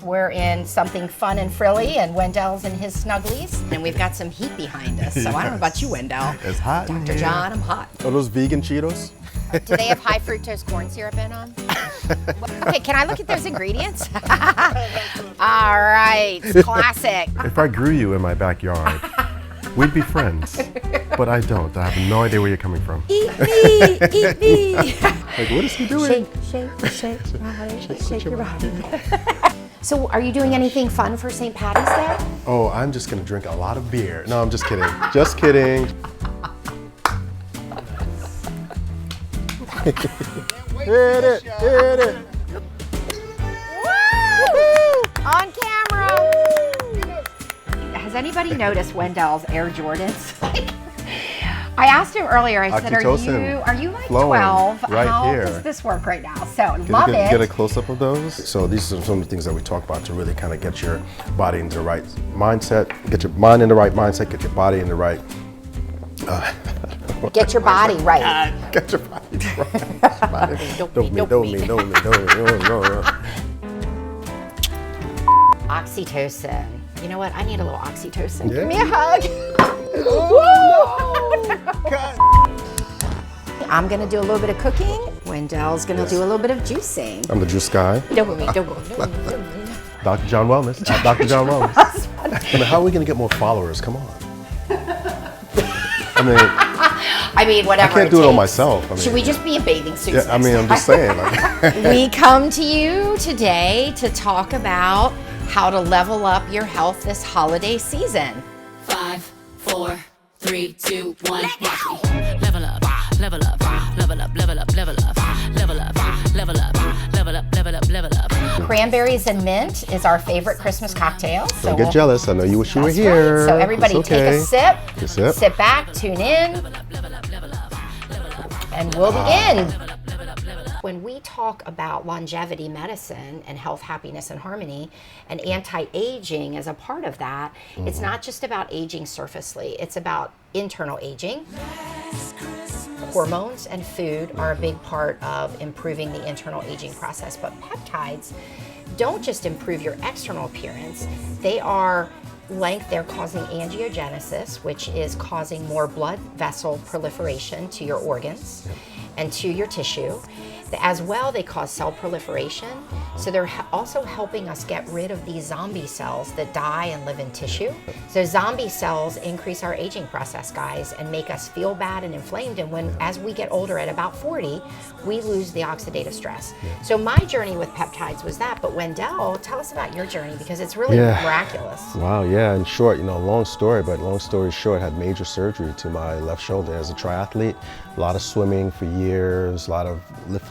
We're in something fun and frilly, and Wendell's in his snugglies. And we've got some heat behind us, so I don't know about you, Wendell. It's hot in Dr. here. John, I'm hot. Are those vegan Cheetos? Do they have high fructose corn syrup in them? Okay, can I look at those ingredients? All right, classic. If I grew you in my backyard, we'd be friends. But I don't. I have no idea where you're coming from. Eat me, eat me. Like, what is he doing? Shake your body. So are you doing anything fun for St. Patty's Day? Oh, I'm just gonna drink a lot of beer. No, I'm just kidding. Just kidding. Hit it, hit it. Woo! On camera. Has anybody noticed Wendell's Air Jordans? I asked him earlier, I said, are you like flowing 12? right How here. does this work right now? So love it. Get a close-up of those. So these are some of the things that we talk about to really kind of get your body into the right mindset, get your mind in the right mindset, get your body in the right... Get your body right. Get your body right. Don't me. Oxytocin. You know what? I need a little oxytocin. Yeah. Give me a hug. I'm gonna do a little bit of cooking. Wendell's gonna do a little bit of juicing. I'm the juice guy. Don't move me. Dr. John Wellness. Dr. John Wellness. I mean, how are we gonna get more followers? Come on. I mean, whatever. I can't do it on myself. I mean, should we just be in bathing suits? Yeah, I mean, I'm just saying. Like, we come to you today to talk about how to level up your health this holiday season. 5, 4, 3, 2, 1. Level up, level up, level up, level up, level up, level up, level up, level up, level up, level up. Cranberries and mint is our favorite Christmas cocktail. So don't get jealous. I know you wish you were here. Right. So everybody take a sip, sit back, tune in, and we'll begin. When we talk about longevity medicine and health, happiness, and harmony, and anti-aging as a part of that, it's not just about aging surfacely, it's about internal aging. Hormones and food are a big part of improving the internal aging process, but peptides don't just improve your external appearance, they're causing angiogenesis, which is causing more blood vessel proliferation to your organs and to your tissue. As well, they cause cell proliferation. So they're also helping us get rid of these zombie cells that die and live in tissue. So zombie cells increase our aging process, guys, and make us feel bad and inflamed. And as we get older at about 40, we lose the oxidative stress. So my journey with peptides was that. But Wendell, tell us about your journey because it's really miraculous. Wow, yeah, in short, long story, but long story short, had major surgery to my left shoulder as a triathlete. A lot of swimming for years, a lot of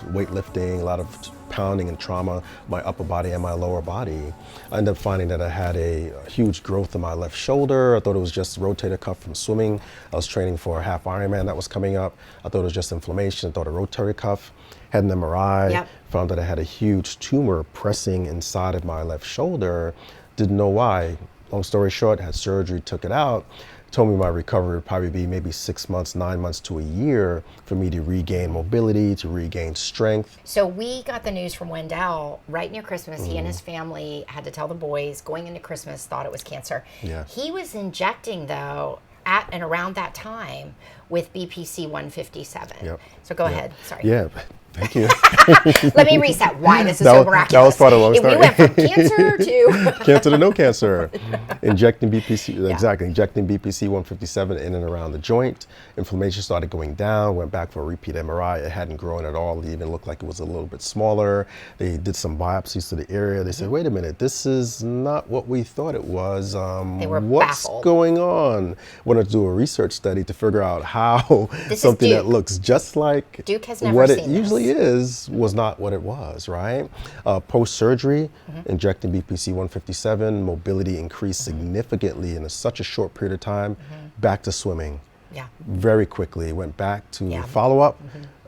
weightlifting, a lot of pounding and trauma, my upper body and my lower body. I ended up finding that I had a huge growth in my left shoulder. I thought it was just a rotator cuff from swimming. I was training for a half Ironman that was coming up. I thought it was just inflammation. I thought a rotary cuff. Had an MRI, found that I had a huge tumor pressing inside of my left shoulder. Didn't know why. Long story short, had surgery, took it out. Told me my recovery would probably be maybe 6 months, 9 months to a year for me to regain mobility, to regain strength. So we got the news from Wendell right near Christmas. He and his family had to tell the boys going into Christmas, thought it was cancer. Yeah. He was injecting, though, at and around that time with BPC 157. Yep. So go ahead. Sorry. Yeah. Thank you. Let me reset why this is so miraculous. That was part of the long story. We went from cancer to... cancer to no cancer. Injecting BPC, exactly, injecting BPC 157 in and around the joint. Inflammation started going down, went back for a repeat MRI. It hadn't grown at all. It even looked like it was a little bit smaller. They did some biopsies to the area. They said, wait a minute, this is not what we thought it was. They were what's baffled. Going on? Wanted to do a research study to figure out how something that looks just like Duke has never what seen it usually was not what it was, right? Post-surgery, injecting BPC 157, mobility increased significantly in such a short period of time, back to swimming. Yeah. Very quickly, went back to follow-up.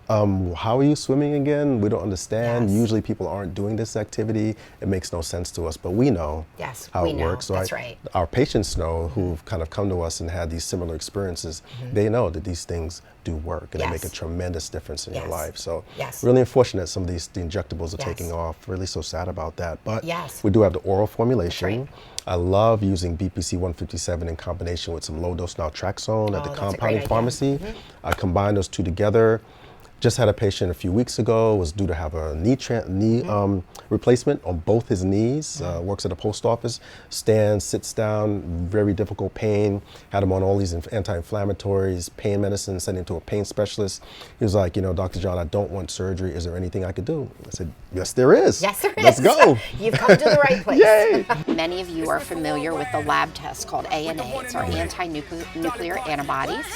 How are you swimming again? We don't understand. Yes. Usually people aren't doing this activity. It makes no sense to us, but we know Yes, how we it know. works. So That's right. Our patients know, who've kind of come to us and had these similar experiences. They know that these things do work, and they make a Yes. tremendous difference in your Yes. life. So Yes. really unfortunate some of the injectables are Yes. taking off. Really so sad about that. But Yes. we do have the oral formulation. right. I love using BPC 157 in combination with some low-dose naltrexone at the Oh, that's a great compounding idea. pharmacy. I combine those two together. Just had a patient a few weeks ago, was due to have a knee replacement on both his knees, works at a post office, stands, sits down, very difficult pain, had him on all these anti-inflammatories, pain medicine, sent him to a pain specialist. He was like, Dr. John, I don't want surgery. Is there anything I could do? I said, yes, there is. Yes, there is. Let's go. You've come to the right place. Yay. Many of you are familiar with the lab test called ANA. It's our anti-nuclear antibodies.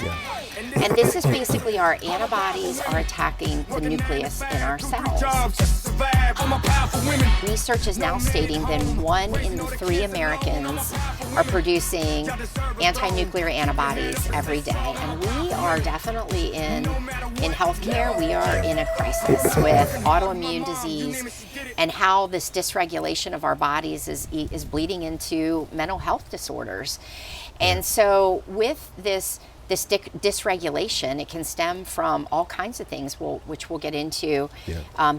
And this is basically our antibodies are attacking the nucleus in our cells. Research is now stating that 1 in 3 Americans are producing anti-nuclear antibodies every day. And we are definitely in healthcare, we are in a crisis with autoimmune disease and how this dysregulation of our bodies is bleeding into mental health disorders. And so with this dysregulation, it can stem from all kinds of things, which we'll get into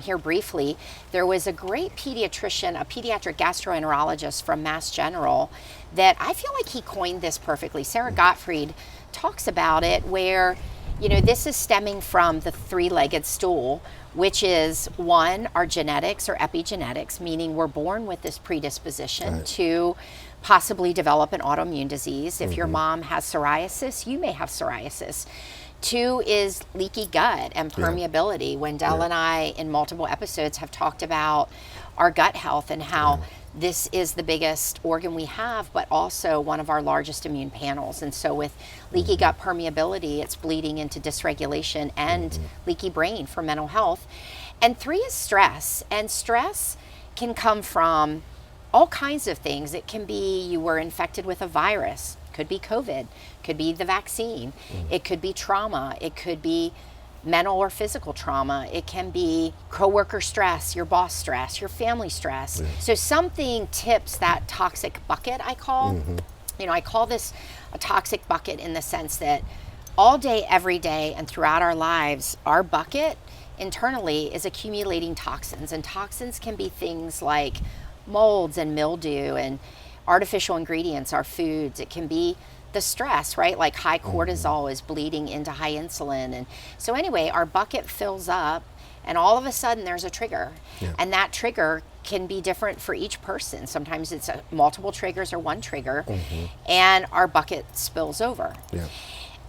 here briefly. There was a great pediatrician, a pediatric gastroenterologist from Mass General, that I feel like he coined this perfectly. Sarah Gottfried talks about it, where this is stemming from the 3-legged stool, which is 1, our genetics or epigenetics, meaning we're born with this predisposition to possibly develop an autoimmune disease. If your mom has psoriasis, you may have psoriasis. 2 is leaky gut and permeability. Wendell and I, in multiple episodes, have talked about our gut health and how this is the biggest organ we have, but also one of our largest immune panels. And so with leaky gut permeability, it's bleeding into dysregulation and leaky brain for mental health. And 3 is stress. And stress can come from all kinds of things. It can be you were infected with a virus, could be COVID, could be the vaccine, it could be trauma, it could be mental or physical trauma, it can be coworker stress, your boss stress, your family stress. So something tips that toxic bucket, I call. I call this a toxic bucket in the sense that all day, every day, and throughout our lives, our bucket internally is accumulating toxins. And toxins can be things like molds and mildew and artificial ingredients, our foods. It can be the stress, right? Like high cortisol is bleeding into high insulin. And so anyway, our bucket fills up and all of a sudden there's a trigger. And that trigger can be different for each person. Sometimes it's multiple triggers or one trigger, and our bucket spills over.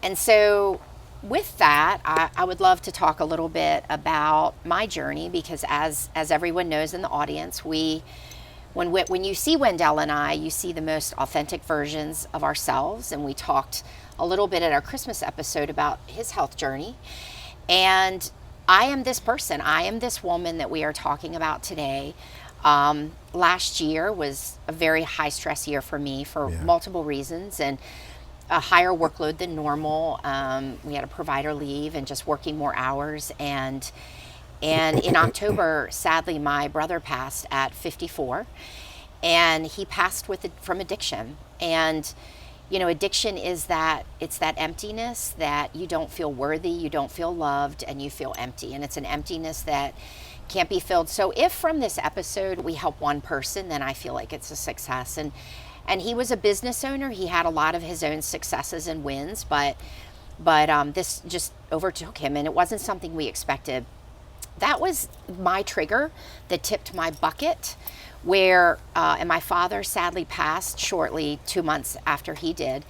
And so with that, I would love to talk a little bit about my journey, because as everyone knows in the audience, when you see Wendell and I, you see the most authentic versions of ourselves. And we talked a little bit at our Christmas episode about his health journey. And I am this person. I am this woman that we are talking about today. Last year was a very high stress year for me for multiple reasons, and a higher workload than normal. We had a provider leave and just working more hours. And in October, sadly, my brother passed at 54, and he passed from addiction. And, addiction is it's that emptiness that you don't feel worthy, you don't feel loved, and you feel empty. And it's an emptiness that can't be filled. So if from this episode we help one person, then I feel like it's a success. And he was a business owner. He had a lot of his own successes and wins, but this just overtook him, and it wasn't something we expected. That was my trigger that tipped my bucket, and my father sadly passed shortly 2 months after he did.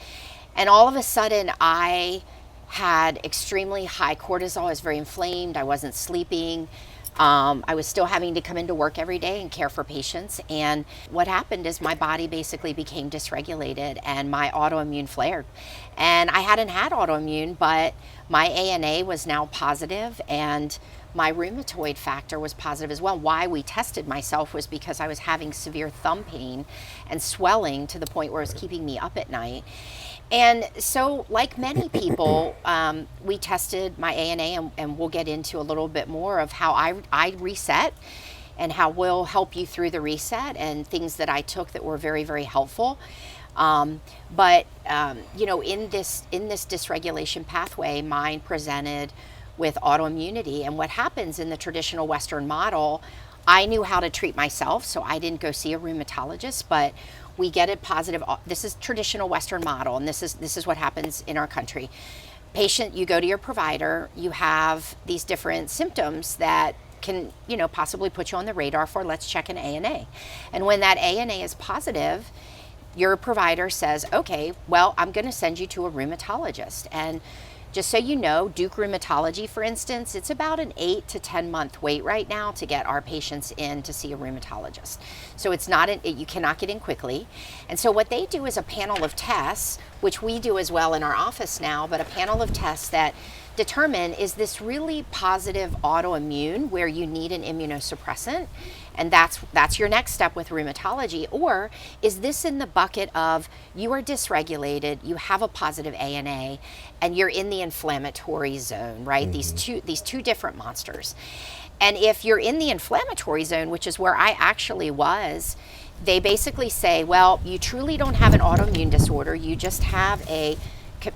And all of a sudden I had extremely high cortisol. I was very inflamed. I wasn't sleeping. I was still having to come into work every day and care for patients. And what happened is my body basically became dysregulated and my autoimmune flared. And I hadn't had autoimmune, but my ANA was now positive and my rheumatoid factor was positive as well. Why we tested myself was because I was having severe thumb pain and swelling to the point where it was keeping me up at night. And so, like many people, we tested my ANA, and we'll get into a little bit more of how I reset and how we'll help you through the reset and things that I took that were very, very helpful. But you know, in this dysregulation pathway, mine presented with autoimmunity. And what happens in the traditional Western model, I knew how to treat myself, so I didn't go see a rheumatologist, but we get a positive. This is traditional Western model, and this is what happens in our country. Patient, you go to your provider, you have these different symptoms that can, you know, possibly put you on the radar for, let's check an ANA. And when that ANA is positive, your provider says, okay, well, I'm going to send you to a rheumatologist. And just so you know, Duke Rheumatology, for instance, it's about an 8 to 10 month wait right now to get our patients in to see a rheumatologist. So it's not, you cannot get in quickly. And so what they do is a panel of tests, which we do as well in our office now, but a panel of tests that determine, is this really positive autoimmune where you need an immunosuppressant? And that's your next step with rheumatology. Or is this in the bucket of you are dysregulated, you have a positive ANA, and you're in the inflammatory zone, right? Mm-hmm. These two different monsters. And if you're in the inflammatory zone, which is where I actually was, they basically say, well, you truly don't have an autoimmune disorder, you just have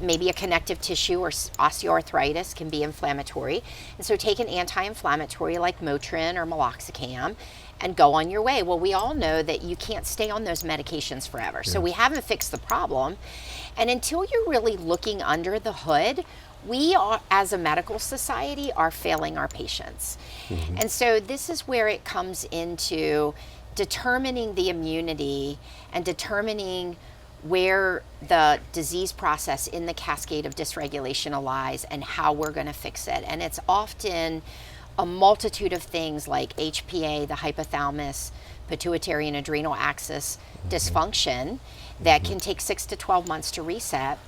maybe a connective tissue or osteoarthritis can be inflammatory. And so take an anti-inflammatory like Motrin or meloxicam and go on your way. Well, we all know that you can't stay on those medications forever. Yeah. So we haven't fixed the problem. And until you're really looking under the hood, we are, as a medical society, are failing our patients. Mm-hmm. And so this is where it comes into determining the immunity and determining where the disease process in the cascade of dysregulation lies and how we're going to fix it. And it's often a multitude of things like HPA, the hypothalamus, pituitary and adrenal axis dysfunction that can take 6 to 12 months to reset.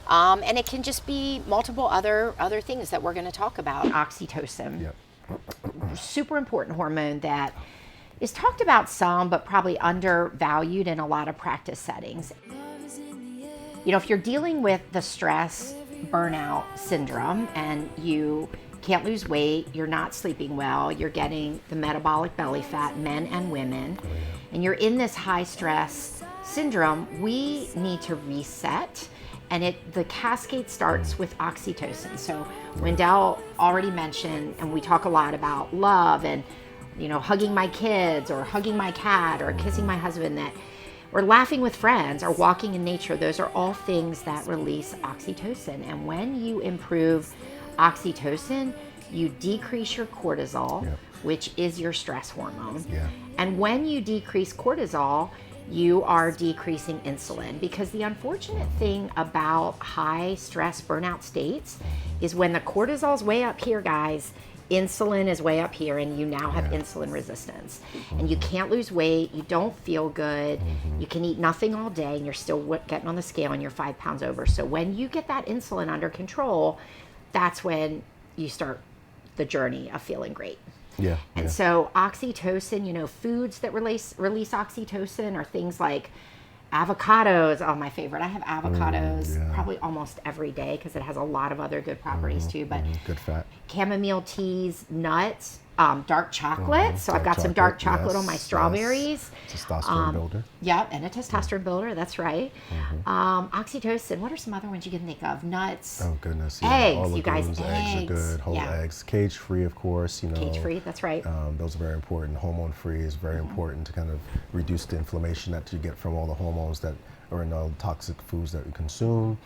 And it can just be multiple other things that we're going to talk about. Oxytocin, yep. Super important hormone that is talked about some, but probably undervalued in a lot of practice settings. You know, if you're dealing with the stress burnout syndrome and you can't lose weight, you're not sleeping well, you're getting the metabolic belly fat, men and women, and you're in this high stress syndrome, we need to reset. And the cascade starts with oxytocin. So Wendell already mentioned, and we talk a lot about love and, you know, hugging my kids or hugging my cat or kissing my husband, or laughing with friends or walking in nature. Those are all things that release oxytocin. And when you improve oxytocin, you decrease your cortisol, yep. which is your stress hormone. Yeah. And when you decrease cortisol, you are decreasing insulin, because the unfortunate thing about high stress burnout states is when the cortisol's way up here, guys, insulin is way up here, and you now have insulin resistance. And you can't lose weight, you don't feel good, you can eat nothing all day, and you're still getting on the scale and you're 5 pounds over. So when you get that insulin under control, that's when you start the journey of feeling great. Yeah. And so oxytocin, you know, foods that release oxytocin are things like avocados. Oh, my favorite. I have avocados probably almost every day because it has a lot of other good properties too. But good fat. Chamomile teas, nuts, dark chocolate. So I've got some dark chocolate on my strawberries. Testosterone builder. Yeah, and a testosterone builder. That's right. Oxytocin. What are some other ones you can think of? Nuts. Oh goodness. Yeah. Eggs. You guys, eggs are good. Whole eggs. Cage free, of course. You know. Cage free. That's right. Those are very important. Hormone free is very important to kind of reduce the inflammation that you get from all the hormones that are in all the toxic foods that we consume.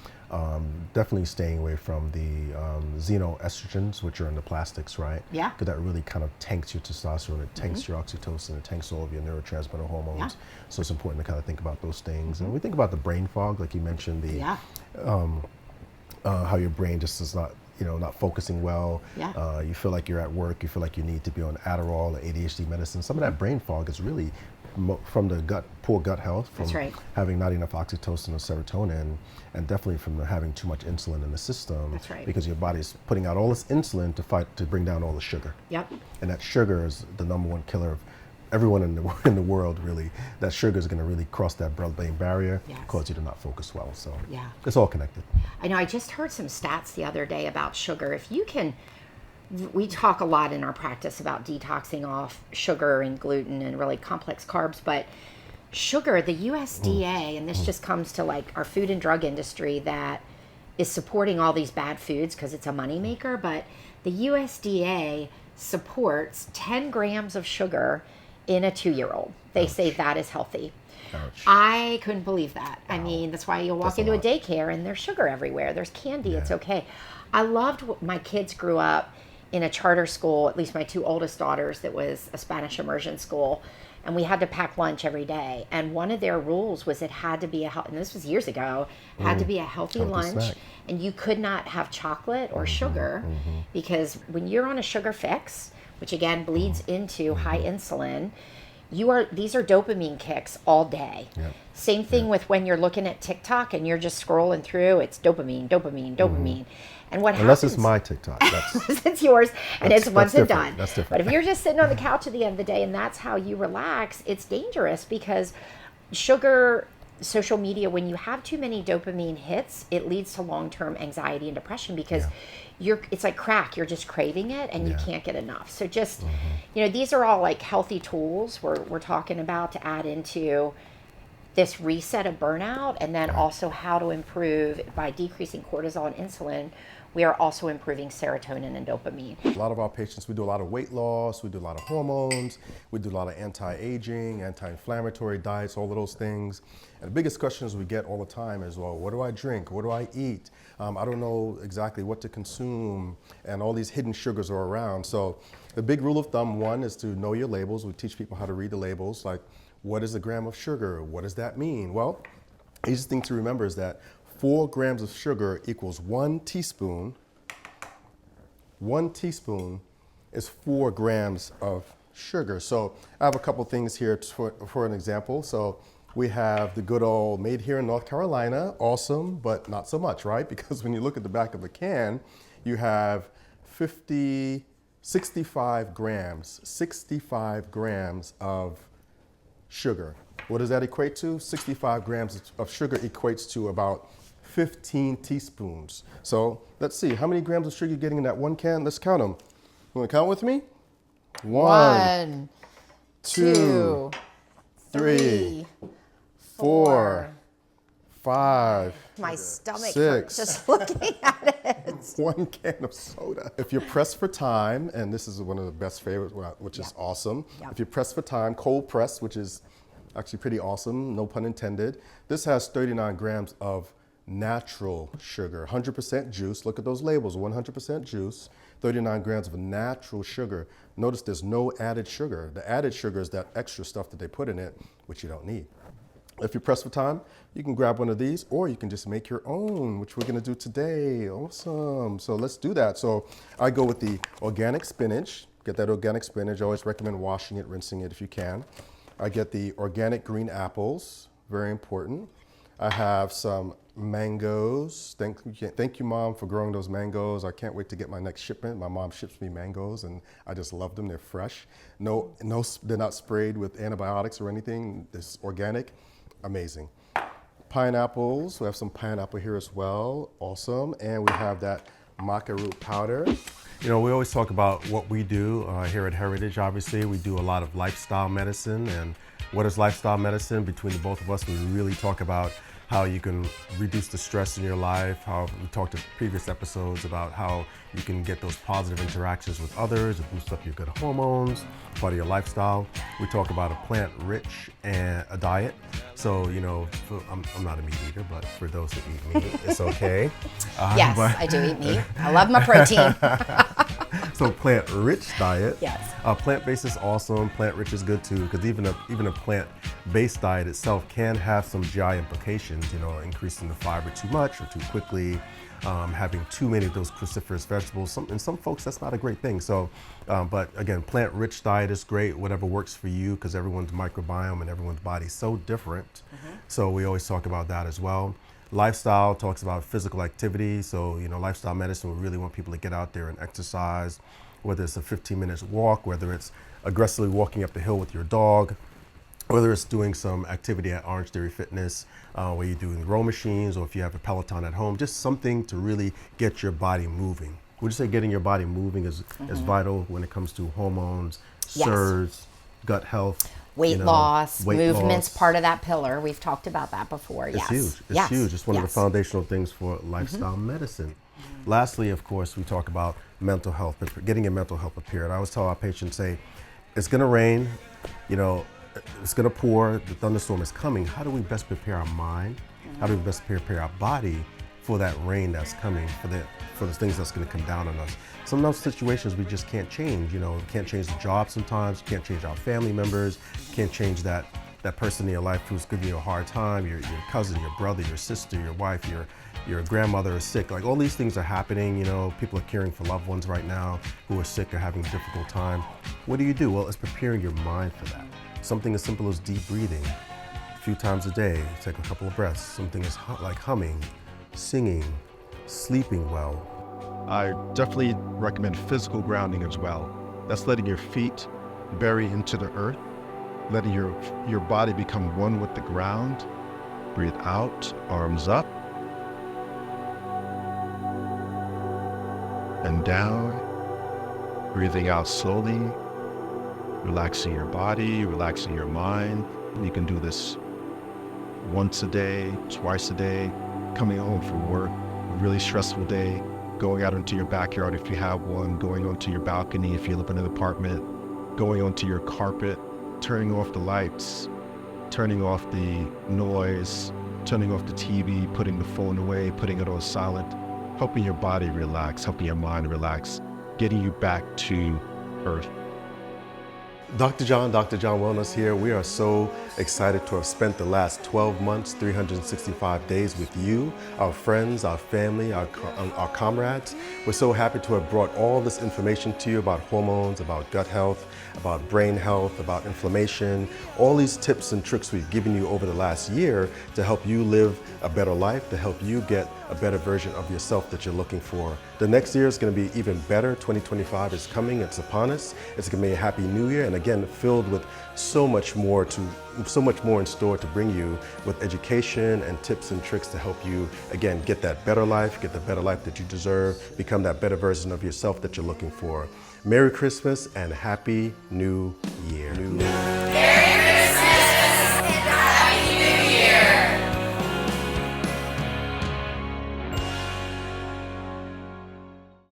Definitely staying away from the xenoestrogens, which are in the plastics, right? Yeah. Because that really kind of tanks your testosterone, it tanks your oxytocin, it tanks all of your neurotransmitter hormones. Yeah. So it's important to kind of think about those things. And we think about the brain fog, like you mentioned, how your brain just is not, you know, not focusing well. Yeah. You feel like you're at work, you feel like you need to be on Adderall or ADHD medicine. Some of that brain fog is really from the poor gut health, from That's right. having not enough oxytocin or serotonin, and definitely from having too much insulin in the system. That's right. Because your body's putting out all this insulin to bring down all the sugar. Yep. And that sugar is the number one killer of everyone in the world, really. That sugar is going to really cross that blood-brain barrier, Yes. cause you to not focus well. So Yeah. it's all connected. I know, I just heard some stats the other day about sugar. If you can, we talk a lot in our practice about detoxing off sugar and gluten and really complex carbs, but sugar, the USDA, and this just comes to like our food and drug industry that is supporting all these bad foods because it's a moneymaker, but the USDA supports 10 grams of sugar in a 2-year-old. They say that is healthy. Ouch. I couldn't believe that. I mean, that's why you'll walk That's a into a lot. daycare and there's sugar everywhere. There's candy. It's Yeah. okay. I loved my kids grew up in a charter school, at least my 2 oldest daughters, that was a Spanish immersion school. And we had to pack lunch every day. And one of their rules was it had to be and this was years ago, had to be a healthy lunch. snack. And you could not have chocolate or sugar because when you're on a sugar fix, which again bleeds into high insulin, these are dopamine kicks all day. Yep. Same thing with when you're looking at TikTok and you're just scrolling through, it's dopamine, dopamine, dopamine. And what Unless happens? it's my TikTok. That's, It's yours, and it's once and different. done. That's different. But if you're just sitting on the couch at the end of the day and that's how you relax, it's dangerous because sugar, social media, when you have too many dopamine hits, it leads to long-term anxiety and depression because it's like crack. You're just craving it and you can't get enough. So just, these are all like healthy tools we're talking about to add into this reset of burnout, and then also how to improve by decreasing cortisol and insulin. We are also improving serotonin and dopamine. a lot of our patients, we do a lot of weight loss, we do a lot of hormones, we do a lot of anti-aging, anti-inflammatory diets, all of those things. And the biggest questions we get all the time is, well, what do I drink? What do I eat? I don't know exactly what to consume, and all these hidden sugars are around. So the big rule of thumb, one, is to know your labels. We teach people how to read the labels, like what is a gram of sugar? What does that mean? Well, the easiest thing to remember is that 4 grams of sugar equals 1 teaspoon. 1 teaspoon is 4 grams of sugar. So I have a couple things here for an example. So we have the good old made here in North Carolina, awesome, but not so much, right? Because when you look at the back of the can, you have 65 grams of sugar. What does that equate to? 65 grams of sugar equates to about 15 teaspoons. So let's see, how many grams of sugar you're getting in that one can? Let's count them. You want to count with me? 1, 2, 3, 4, 5. My stomach 6. hurts just looking at it. 1 can of soda. If you're pressed for time, and this is one of the best favorites, which is awesome. Yep. If you're pressed for time, cold pressed, which is actually pretty awesome, no pun intended. This has 39 grams of natural sugar, 100% juice. Look at those labels, 100% juice, 39 grams of natural sugar. Notice there's no added sugar. The added sugar is that extra stuff that they put in it, which you don't need. If you're pressed for time, you can grab one of these, or you can just make your own, which we're gonna do today. Awesome, so let's do that. So I go with the organic spinach. Get that organic spinach. I always recommend washing it, rinsing it if you can. I get the organic green apples, very important. I have some mangoes. Thank you, Mom, for growing those mangoes. I can't wait to get my next shipment. My mom ships me mangoes, and I just love them. They're fresh. No, they're not sprayed with antibiotics or anything. It's organic, amazing. Pineapples. We have some pineapple here as well. Awesome. And we have that maca root powder. You know, we always talk about what we do here at Heritage. Obviously, we do a lot of lifestyle medicine. And what is lifestyle medicine? Between the both of us, we really talk about how you can reduce the stress in your life, how we talked in previous episodes about how you can get those positive interactions with others, it boosts up your good hormones, part of your lifestyle. We talk about a plant-rich and a diet. So, you know, I'm not a meat eater, but for those who eat meat, it's okay. Yes, I do eat meat. I love my protein. So plant-rich diet. Yes. Plant-based is awesome. Plant-rich is good too, because even a plant-based diet itself can have some GI implications. You know, increasing the fiber too much or too quickly, having too many of those cruciferous vegetables. In some folks, that's not a great thing. So, but again, plant-rich diet is great. Whatever works for you, because everyone's microbiome and everyone's body is so different. So we always talk about that as well. Lifestyle talks about physical activity. So, you know, lifestyle medicine, we really want people to get out there and exercise, whether it's a 15-minute walk, whether it's aggressively walking up the hill with your dog, whether it's doing some activity at Orange Theory Fitness, where you're doing row machines, or if you have a Peloton at home, just something to really get your body moving. Would you say getting your body moving is vital when it comes to hormones, Yes. SIRS, gut health? Weight loss, movement's loss. part of that pillar. We've talked about that before. It's Yes. huge. It's huge. It's one of the foundational things for lifestyle medicine. Lastly, of course, we talk about mental health, getting your mental health prepared. I always tell our patients, say, it's going to rain, you know, it's going to pour, the thunderstorm is coming. How do we best prepare our mind? How do we best prepare our body for that rain that's coming, for the things that's going to come down on us? Some of those situations we just can't change. You know, we can't change the job sometimes, can't change our family members, can't change that person in your life who's giving you a hard time, your cousin, your brother, your sister, your wife, your grandmother is sick. Like, all these things are happening. You know, people are caring for loved ones right now who are sick or having a difficult time. What do? Well, it's preparing your mind for that. Something as simple as deep breathing, a few times a day, take a couple of breaths. Something as like humming, singing, sleeping well. I definitely recommend physical grounding as well. That's letting your feet bury into the earth, letting your body become one with the ground. Breathe out, arms up and down. Breathing out slowly, relaxing your body, relaxing your mind. You can do this once a day, twice a day, coming home from work, a really stressful day, going out into your backyard if you have one, going onto your balcony if you live in an apartment, going onto your carpet, turning off the lights, turning off the noise, turning off the TV, putting the phone away, putting it on silent, helping your body relax, helping your mind relax, getting you back to earth. Dr. John Wellness here. We are so excited to have spent the last 12 months, 365 days with you, our friends, our family, our comrades. We're so happy to have brought all this information to you about hormones, about gut health, about brain health, about inflammation, all these tips and tricks we've given you over the last year to help you live a better life, to help you get a better version of yourself that you're looking for. The next year is going to be even better. 2025 is coming, it's upon us. It's going to be a happy new year, and again, filled with so much more in store to bring you with education and tips and tricks to help you, again, get that better life, get the better life that you deserve, become that better version of yourself that you're looking for. Merry Christmas and Happy New Year. Merry